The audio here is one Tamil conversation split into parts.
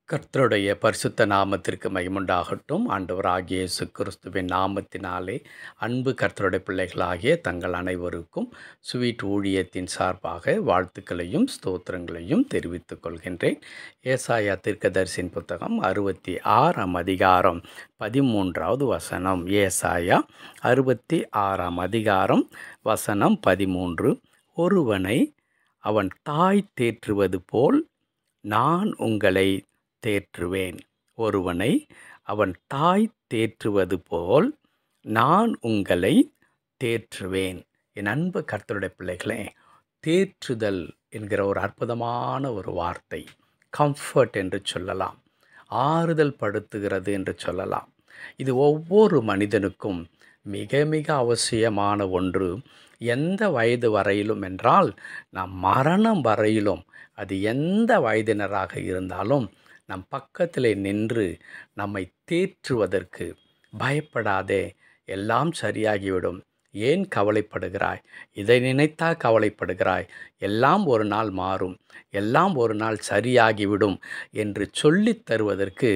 கர்த்தருடைய பரிசுத்த நாமத்திற்கு மகிமுண்டாகட்டும். ஆண்டவராகிய இயேசு கிறிஸ்துவின் நாமத்தினாலே அன்பு கர்த்தருடைய பிள்ளைகளாகிய தங்கள் அனைவருக்கும் ஸ்வீட் ஊழியத்தின் சார்பாக வாழ்த்துக்களையும் ஸ்தோத்திரங்களையும் தெரிவித்துக் கொள்கின்றேன். ஏசாயா தீர்க்கதரிசியின் புத்தகம் 66ஆம் அதிகாரம் 13வது வசனம். ஏசாயா 66ஆம் அதிகாரம் வசனம் 13. ஒருவனை அவன் தாய் தேற்றுவது போல் நான் உங்களை தேற்றுவேன். ஒருவனை அவன் தாய் தேற்றுவது போல் நான் உங்களை தேற்றுவேன். என் அன்பு கர்த்தருடைய பிள்ளைகளே, தேற்றுதல் என்கிற ஒரு அற்புதமான ஒரு வார்த்தை. கம்ஃபர்ட் என்று சொல்லலாம், ஆறுதல் படுத்துகிறது என்று சொல்லலாம். இது ஒவ்வொரு மனிதனுக்கும் மிக மிக அவசியமான ஒன்று. எந்த வயது வரையிலும் என்றால் நாம் மரணம் வரையிலும், அது எந்த வயதினராக இருந்தாலும் நம் பக்கத்தில் நின்று நம்மை தேற்றுவதற்கு, பயப்படாதே, எல்லாம் சரியாகிவிடும், ஏன் கவலைப்படுகிறாய், இதை நினைத்தா கவலைப்படுகிறாய், எல்லாம் ஒரு நாள் மாறும், எல்லாம் ஒரு நாள் சரியாகிவிடும் என்று சொல்லித் தருவதற்கு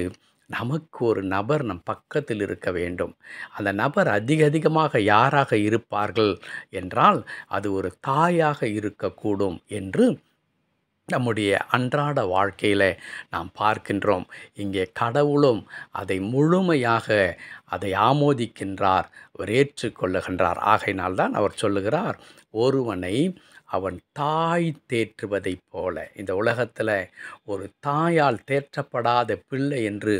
நமக்கு ஒரு நபர் நம் பக்கத்தில் இருக்க வேண்டும். அந்த நபர் அதிகமாக யாராக இருப்பார்கள் என்றால் அது ஒரு தாயாக இருக்கக்கூடும் என்று நம்முடைய அன்றாட வாழ்க்கையில் நாம் பார்க்கின்றோம். இங்கே கடவுளும் அதை முழுமையாக அதை ஆமோதிக்கின்றார், அவர் ஏற்றுக்கொள்ளுகின்றார். ஆகையினால்தான் அவர் சொல்லுகிறார், ஒருவனை அவன் தாய் தேற்றுவதைப் போல. இந்த உலகத்தில் ஒரு தாயால் தேற்றப்படாத பிள்ளை என்று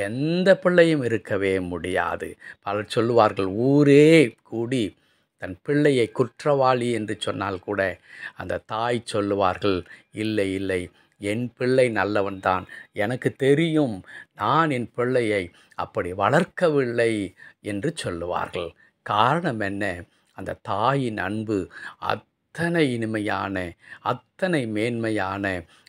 எந்த பிள்ளையும் இருக்கவே முடியாது. பலர் சொல்லுவார்கள், ஊரே கூடி தன் பிள்ளையை குற்றவாளி என்று சொன்னால் கூட அந்த தாய் சொல்லுவார்கள், இல்லை இல்லை, என் பிள்ளை நல்லவன்தான், எனக்கு தெரியும், நான் என் பிள்ளையை அப்படி வளர்க்கவில்லை என்று சொல்லுவார்கள். காரணம் என்ன? அந்த தாயின் அன்பு அத்தனை இனிமையான, அத்தனை மேன்மையான,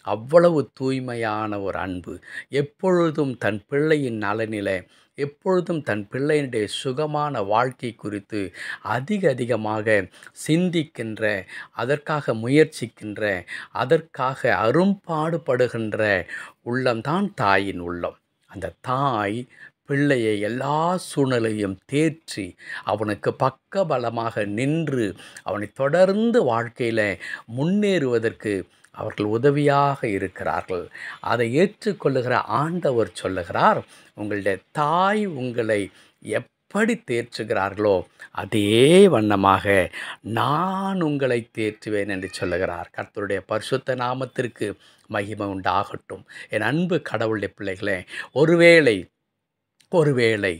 அவ்வளவு தூய்மையான ஒரு அன்பு. எப்பொழுதும் தன் பிள்ளையின் நலனிலே, எப்பொழுதும் தன் பிள்ளையினுடைய சுகமான வாழ்க்கை குறித்து அதிகமாக சிந்திக்கின்ற, அதற்காக முயற்சிக்கின்ற, அதற்காக அரும்பாடுபடுகின்ற உள்ளம்தான் தாயின் உள்ளம். அந்த தாய் பிள்ளையை எல்லா சூழ்நிலையும் தேற்றி அவனுக்கு பக்கபலமாக நின்று அவனை தொடர்ந்து வாழ்க்கையில் முன்னேறுவதற்கு அவர்கள் உதவியாக இருக்கிறார்கள். அதை ஏற்றுக்கொள்ளுகிற ஆண்டவர் சொல்லுகிறார், உங்களுடைய தாய் உங்களை எப்படி தேற்றுகிறார்களோ அதே வண்ணமாக நான் உங்களை தேற்றுவேன் என்று சொல்லுகிறார். கர்த்தருடைய பரிசுத்த நாமத்திற்கு மகிமை உண்டாகட்டும். என் அன்பு கடவுளுடைய பிள்ளைகளே, ஒருவேளை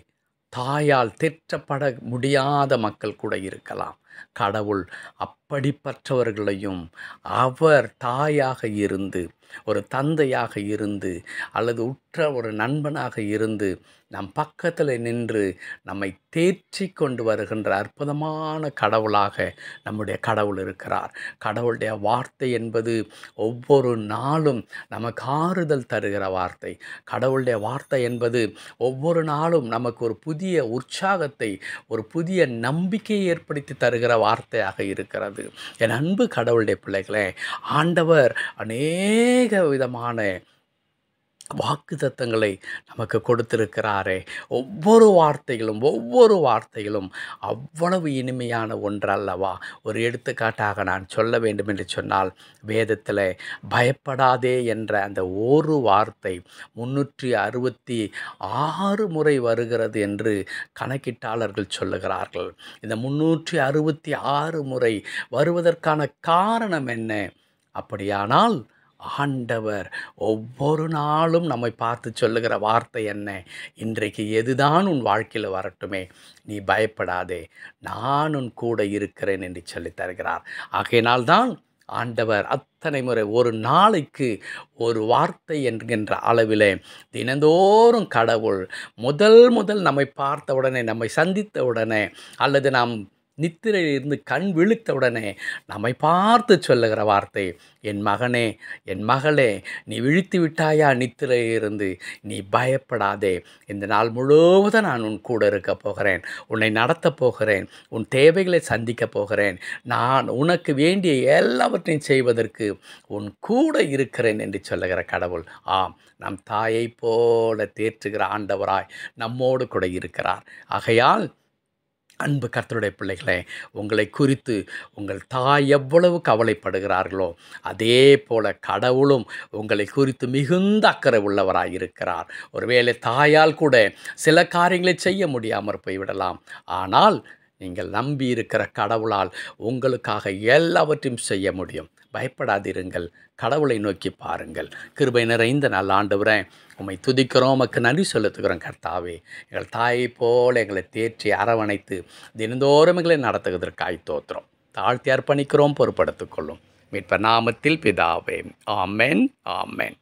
தாயால் தேற்றப்பட முடியாத மக்கள் கூட இருக்கலாம். கடவுள் அப்படிப்பட்டவர்களையும் அவர் தாயாக இருந்து, ஒரு தந்தையாக இருந்து, அல்லது உற்ற ஒரு நண்பனாக இருந்து நம் பக்கத்தில் நின்று நம்மை தேற்றி கொண்டு வருகின்ற அற்புதமான கடவுளாக நம்முடைய கடவுள் இருக்கிறார். கடவுளுடைய வார்த்தை என்பது ஒவ்வொரு நாளும் நமக்கு ஆறுதல் தருகிற வார்த்தை. கடவுளுடைய வார்த்தை என்பது ஒவ்வொரு நாளும் நமக்கு ஒரு புதிய உற்சாகத்தை, ஒரு புதிய நம்பிக்கையை ஏற்படுத்தி தருகிற வார்த்தையாக இருக்கிறது. என் அன்பு கடவுளுடைய பிள்ளைகளே, ஆண்டவர் அநேக விதமான வாக்குத்தத்தங்களை நமக்கு கொடுத்திருக்கிறாரே. ஒவ்வொரு வார்த்தைகளும் அவ்வளவு இனிமையான ஒன்றல்லவா. ஒரு எடுத்துக்காட்டாக நான் சொல்ல வேண்டும் என்று சொன்னால், வேதத்தில் பயப்படாதே என்ற அந்த ஒரு வார்த்தை 366 முறை வருகிறது என்று கணக்கிட்டாளர்கள் சொல்லுகிறார்கள். இந்த 366 முறை வருவதற்கான காரணம் என்ன? அப்படியானால் ஆண்டவர் ஒவ்வொரு நாளும் நம்மை பார்த்து சொல்லுகிற வார்த்தை என்ன? இன்றைக்கு எதுதான் உன் வாழ்க்கையில் வரட்டுமே, நீ பயப்படாதே, நான் உன் கூட இருக்கிறேன் என்று சொல்லி தருகிறார். ஆகையினால்தான் ஆண்டவர் அத்தனை முறை, ஒரு நாளைக்கு ஒரு வார்த்தை என்கின்ற அளவிலே தினந்தோறும் கடவுள் முதல் நம்மை பார்த்த உடனே, நம்மை சந்தித்த உடனே, அல்லது நாம் நித்திரையிலிருந்து கண் விழித்தவுடனே நம்மை பார்த்து சொல்லுகிற வார்த்தை, என் மகனே, என் மகளே, நீ விழித்து விட்டாயா நித்திரையிலிருந்து? நீ பயப்படாதே. இந்த நாள் முழுவதும் நான் உன் கூட இருக்க போகிறேன். உன்னை நடத்தப் போகிறேன். உன் தேவைகளை சந்திக்கப் போகிறேன். நான் உனக்கு வேண்டிய எல்லாவற்றையும் செய்வதற்கு உன் கூட இருக்கிறேன் என்று சொல்லுகிற கடவுள். ஆம், நம் தாயைப் போல தேற்றுகிற ஆண்டவராய் நம்மோடு கூட இருக்கிறார். ஆகையால் அன்பு கர்த்தருடைய பிள்ளைகளே, உங்களை குறித்து உங்கள் தாய் எவ்வளவு கவலைப்படுகிறார்களோ அதே போல கடவுளும் உங்களை குறித்து மிகுந்த அக்கறை உள்ளவராய் இருக்கிறார். ஒருவேளை தாயால் கூட சில காரியங்களை செய்ய முடியாமற் போய்விடலாம். ஆனால் நீங்கள் நம்பி இருக்கிற கடவுளால் உங்களுக்காக எல்லாவற்றையும் செய்ய முடியும். பயப்படாதிருங்கள். கடவுளை நோக்கி பாருங்கள். கிருபை நிறைந்த நல்ல ஆண்டவரே, உம்மை துதிக்கிறோம், உமக்கு நன்றி செலுத்துகிறோம் கர்த்தாவே. எங்கள் தாயைப் போல எங்களை தேற்றி அரவணைத்து தினந்தோறும் எங்களை நடத்துவதற்காய் தோத்திரம் தாழ்த்தி அர்ப்பணிக்கிறோம். பொறுப்படுத்திக் கொள்ளும் மீட்பர் நாமத்தில் பிதாவே. ஆமென், ஆமென்.